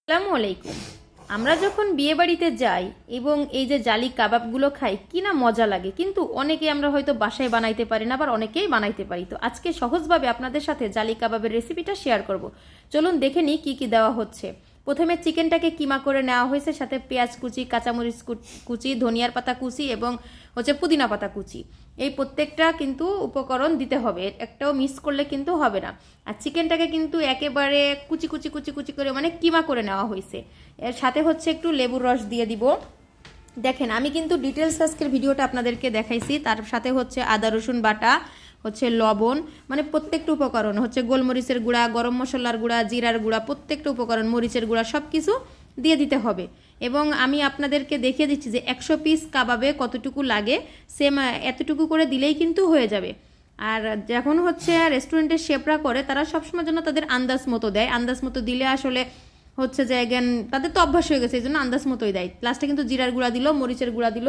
আসসালামু আলাইকুম। আমরা যখন বিয়ে বাড়িতে যাই এবং এই যে জালি কাবাবগুলো খাই কি না মজা লাগে, কিন্তু অনেকে আমরা হয়তো বাসায় বানাইতে পারি না, আবার অনেকেই বানাইতে পারি। তো আজকে সহজভাবে আপনাদের সাথে জালি কাবাবের রেসিপিটা শেয়ার করব। চলুন দেখে নিই কী কী দেওয়া হচ্ছে। প্রথমে চিকেনটাকে কিমা করে নেওয়া হয়েছে, সাথে পেঁয়াজ কুচি, কাঁচামরিচ কুচি, ধনিয়ার পাতা কুচি এবং পুদিনা পাতা কুচি। এই প্রত্যেকটা কিন্তু উপকরণ দিতে হবে, একটাও মিস করলে কিন্তু হবে না। আর চিকেনটাকে কিন্তু একেবারে কুচি কুচি কুচি কুচি করে কিমা করে নেওয়া হয়েছে। এর সাথে একটু লেবুর রস দিয়ে দিব। দেখেন আমি কিন্তু ডিটেলস আজকের ভিডিওটা আপনাদেরকে দেখাইছি। তার সাথে আদা রসুন বাটা, লবণ, প্রত্যেকটা উপকরণ গোলমরিচের গুঁড়া, গরম মশলার গুঁড়া, জিরার গুঁড়া, প্রত্যেকটা উপকরণ, মরিচের গুঁড়া, সব কিছু দিয়ে দিতে হবে। এবং আমি আপনাদেরকে দেখিয়ে দিচ্ছি যে 100 পিস কাবাবে কতটুকু লাগে, সেম এতটুকু করে দিলেই কিন্তু হয়ে যাবে। আর যখন রেস্টুরেন্টের শেফরা করে, তারা সবসময় জন্য তাদের আন্দাজ মতো দেয়। আন্দাজ মতো দিলে আসলে যে জ্ঞান তাদের তো অভ্যাস হয়ে গেছে, এই জন্য আন্দাজ মতোই দেয়। লাস্টে কিন্তু জিরার গুঁড়া দিল, মরিচের গুঁড়া দিল।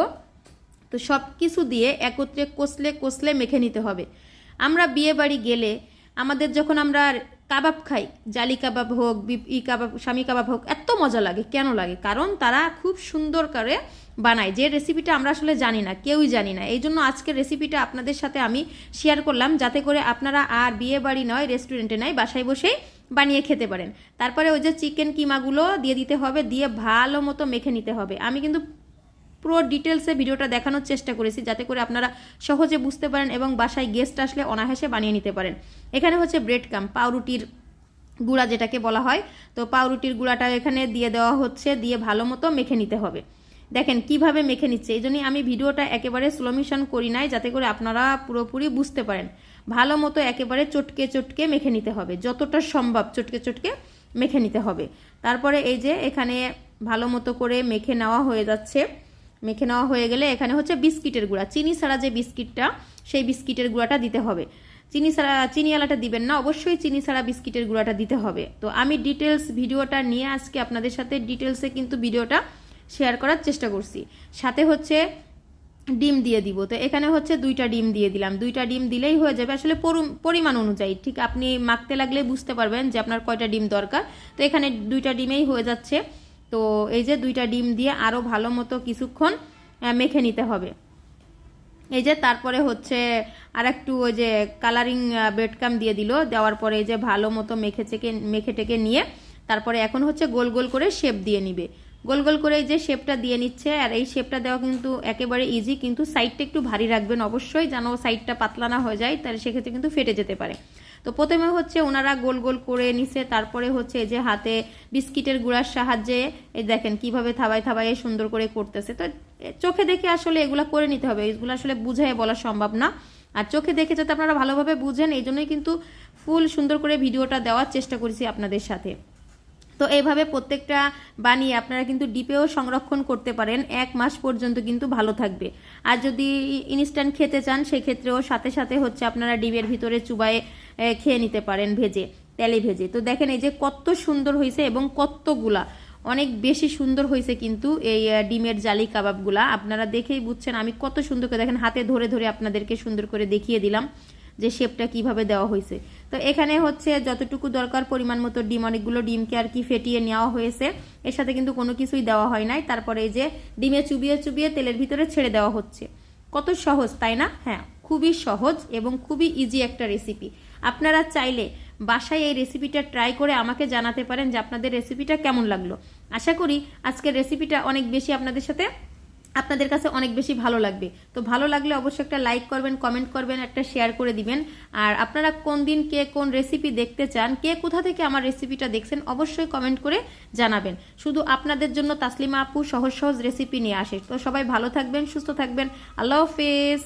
তো সব কিছু দিয়ে একত্রে কষলে কষলে মেখে নিতে হবে। আমরা বিয়ে বাড়ি গেলে আমাদের যখন আমরা কাবাব খাই, জালি কাবাব হোক, কাবাব, স্বামী কাবাব হোক, এত মজা লাগে। কেন লাগে? কারণ তারা খুব সুন্দর করে বানায়, যে রেসিপিটা আমরা আসলে জানি না, কেউই জানি না। এই জন্য আজকের রেসিপিটা আপনাদের সাথে আমি শেয়ার করলাম, যাতে করে আপনারা আর বিয়ে বাড়ি নয়, রেস্টুরেন্টে নয়, বাসায় বসেই বানিয়ে খেতে পারেন। তারপরে চিকেন কিমাগুলো দিয়ে দিতে হবে, দিয়ে ভালো মতো মেখে নিতে হবে। আমি কিন্তু পুরো ডিটেলসে ভিডিওটা দেখানোর চেষ্টা করেছি, যাতে করে আপনারা সহজে বুঝতে পারেন এবং বাসায় গেস্ট আসলে অনায়াসে বানিয়ে নিতে পারেন। এখানে ব্রেড কাম, পাউরুটির গুঁড়া যেটাকে বলা হয়। তো পাউরুটির গুঁড়াটা এখানে দিয়ে দেওয়া হচ্ছে, দিয়ে ভালো মতো মেখে নিতে হবে। দেখেন কিভাবে মেখে নিচ্ছে। এই জন্যই আমি ভিডিওটা একেবারে স্লো মোশন করি নাই, যাতে করে আপনারা পুরোপুরি বুঝতে পারেন। ভালো মতো একেবারে চটকে চটকে মেখে নিতে হবে, যতটা সম্ভব চটকে চটকে মেখে নিতে হবে। তারপরে এই যে এখানে ভালো মতো করে মেখে নেওয়া হয়ে যাচ্ছে। মেখে নেওয়া হয়ে গেলে এখানে বিস্কিটের গুঁড়া, চিনি ছাড়া যে বিস্কিটটা, সেই বিস্কিটের গুঁড়াটা দিতে হবে। চিনি ছাড়া, চিনিওয়ালাটা দিবেন না, অবশ্যই চিনি ছাড়া বিস্কিটের গুঁড়াটা দিতে হবে। তো আমি ডিটেলস ভিডিওটা নিয়ে আজকে আপনাদের সাথে ডিটেলসে কিন্তু ভিডিওটা শেয়ার করার চেষ্টা করছি। সাথে ডিম দিয়ে দিব। তো এখানে 2টা ডিম দিয়ে দিলাম। 2টা ডিম দিলেই হয়ে যাবে, আসলে পরিমাণ অনুযায়ী। ঠিক আপনি মাখতে লাগলে বুঝতে পারবেন যে আপনার কয়টা ডিম দরকার। তো এখানে 2টা ডিমেই হয়ে যাচ্ছে। তো এই যে 2টা ডিম দিয়ে আরও ভালো মতো কিছুক্ষণ মেখে নিতে হবে। এই যে তারপরে আর একটু কালারিং ব্রেডক্রাম দিয়ে দিল। দেওয়ার পরে এই যে ভালো মতো মেখে টেকে নিয়ে তারপরে এখন গোল গোল করে শেপ দিয়ে নিবে। গোল গোল করে এই যে শেপটা দিয়ে নিচ্ছে। আর এই শেপটা দেওয়া কিন্তু একেবারে ইজি, কিন্তু সাইডটা একটু ভারী রাখবেন অবশ্যই, যেন সাইডটা পাতলা না হয়ে যায়, তাহলে সেক্ষেত্রে কিন্তু ফেটে যেতে পারে। তো প্রথমে ওনারা গোল গোল করে নিছে। তারপরে এই যে হাতে বিস্কিটের গুঁড়ার সাহায্যে এই দেখেন কিভাবে থাবায় থাবায় সুন্দর করে করতেছে। তো চোখে দেখে আসলে এগুলা করে নিতে হবে, এগুলো আসলে বুঝায় বলা সম্ভব না। আর চোখে দেখে যাতে আপনারা ভালোভাবে বুঝেন, এই জন্যই কিন্তু ফুল সুন্দর করে ভিডিওটা দেওয়ার চেষ্টা করেছি আপনাদের সাথে। তো এইভাবে প্রত্যেকটা বানিয়ে আপনারা কিন্তু ডিপেও সংরক্ষণ করতে পারেন, 1 মাস পর্যন্ত কিন্তু ভালো থাকবে। আর যদি ইনস্ট্যান্ট খেতে চান, সেক্ষেত্রেও সাথে সাথে আপনারা ডিমের ভিতরে চুবায়ে খেয়ে নিতে পারেন, ভেজে, তেলে ভেজে। তো দেখেন এই যে কত সুন্দর হয়েছে এবং কতগুলা, অনেক বেশি সুন্দর হয়েছে কিন্তু এই ডিমের জালি কাবাবগুলা। আপনারা দেখেই বুঝছেন আমি কত সুন্দর করে, দেখেন হাতে ধরে ধরে আপনাদেরকে সুন্দর করে দেখিয়ে দিলাম যে শেপটা কিভাবে দেওয়া হয়েছে। তো এখানে যতটুকু দরকার পরিমাণ মতো ডিম, অনেকগুলো ডিমকে আর কি ফেটিয়ে নেওয়া হয়েছে, এর সাথে কিন্তু কোনো কিছুই দেওয়া হয় নাই। তারপরে এই যে ডিমে চুবিয়ে চুবিয়ে তেলের ভিতরে ছেড়ে দেওয়া হচ্ছে। কত সহজ, তাই না? হ্যাঁ, খুবই সহজ এবং খুবই ইজি একটা রেসিপি। আপনারা চাইলে বাসায় এই রেসিপিটা ট্রাই করে আমাকে জানাতে পারেন যে আপনাদের রেসিপিটা কেমন লাগলো। আশা করি আজকের রেসিপিটা অনেক বেশি আপনাদের কাছে অনেক বেশি ভালো লাগবে। তো ভালো লাগলে অবশ্যই একটা লাইক করবেন, কমেন্ট করবেন, একটা শেয়ার করে দিবেন। আর আপনারা কোন দিন কে কোন রেসিপি দেখতে চান, কে কোথা থেকে আমার রেসিপিটা দেখছেন, অবশ্যই কমেন্ট করে জানাবেন। শুধু আপনাদের জন্য তাসলিমা আপু সহজ সহজ রেসিপি নিয়ে আসে। তো সবাই ভালো থাকবেন, সুস্থ থাকবেন। আল্লাহ হাফেজ।